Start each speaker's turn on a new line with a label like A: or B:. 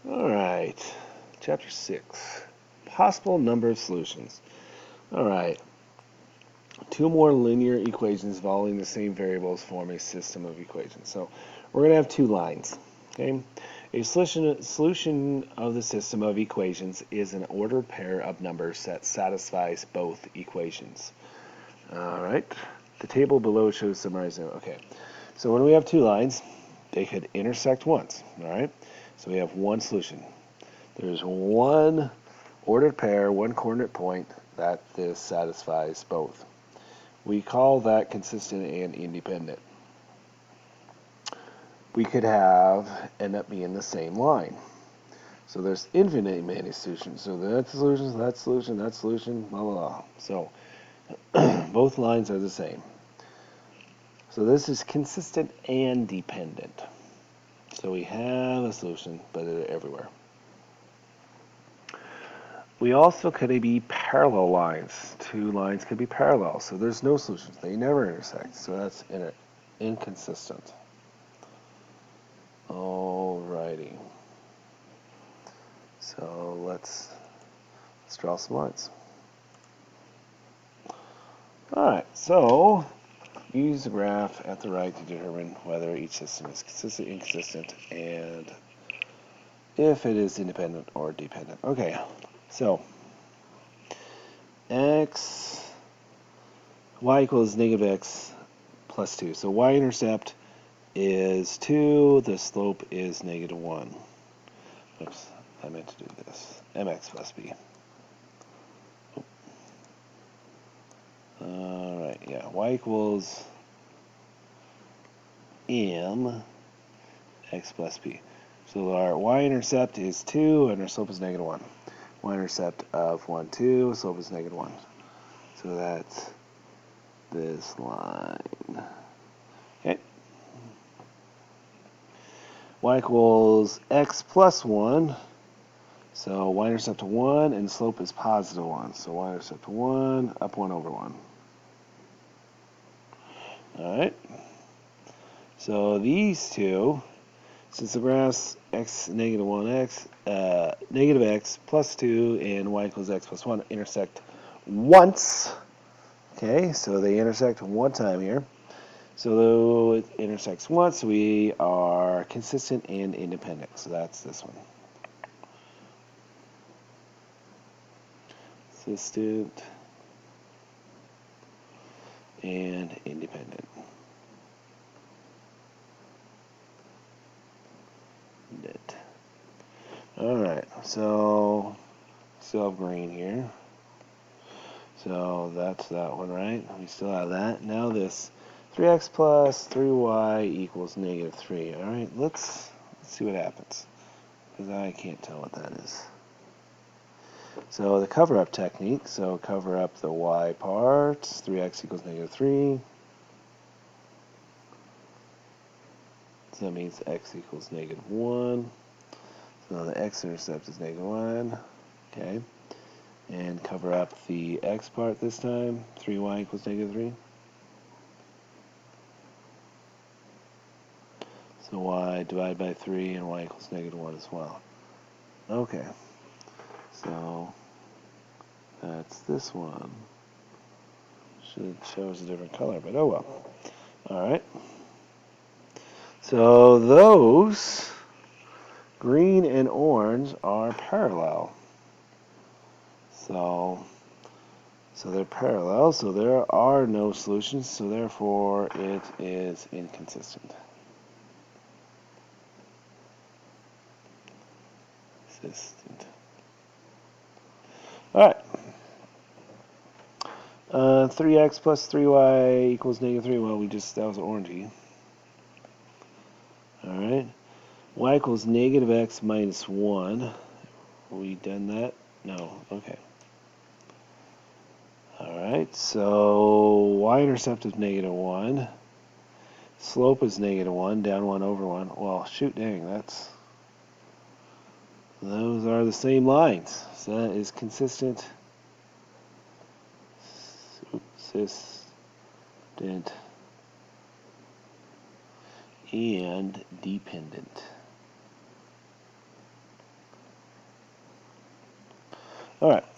A: All right, chapter 6, possible number of solutions. All right, two more linear equations involving the same variables form a system of equations. So we're going to have two lines. Okay, a solution of the system of equations is an ordered pair of numbers that satisfies both equations. All right, the table below shows summarizing. Okay, so when we have two lines, they could intersect once. All right, so we have one solution. There's one ordered pair, one coordinate point that this satisfies both. We call that consistent and independent. We could end up being the same line. So there's infinite many solutions. So that solution, that solution, that solution, blah, blah, blah. So both lines are the same. So this is consistent and dependent. So we have a solution, but they're everywhere. We also could be parallel lines. Two lines could be parallel, so there's no solutions. They never intersect, so that's inconsistent. Alrighty. So let's draw some lines. Alright, so use the graph at the right to determine whether each system is consistent, inconsistent, and if it is independent or dependent. Okay, so y equals negative x plus 2. So y-intercept is 2, the slope is negative 1. Oops, I meant to do this. mx plus b. Alright, yeah, y equals m x plus b. So our y-intercept is 2, and our slope is negative 1. Y-intercept of 1, 2, slope is negative 1. So that's this line. Okay. Y equals x plus 1. So y-intercept of 1, and slope is positive 1. So y-intercept of 1, up 1 over 1. Alright. So these two, since the graph's x negative 1x, negative x plus 2 and y equals x plus 1 intersect once. Okay, so they intersect one time here. So though it intersects once, we are consistent and independent. So that's this one. Consistent and independent. Alright, so still have green here. So that's that one, right? We still have that. Now this 3x plus 3y equals negative 3. Alright, let's see what happens, because I can't tell what that is. So the cover-up technique, so cover up the y parts, 3x equals negative 3. So that means x equals negative 1. So the x-intercept is negative 1. Okay. And cover up the x part this time, 3y equals negative 3. So y divided by 3 and y equals negative 1 as well. Okay. So that's this one. Should show us a different color, but oh well. Alright. So those green and orange are parallel. So they're parallel, so there are no solutions, so therefore it is inconsistent. Alright. 3x plus 3y equals negative 3. Well, that was orangey. Alright. Y equals negative x minus 1. Have we done that? No. Okay. Alright, so y-intercept is negative 1. Slope is negative 1, down 1 over 1. Well, shoot dang, those are the same lines. So that is consistent, and dependent. All right.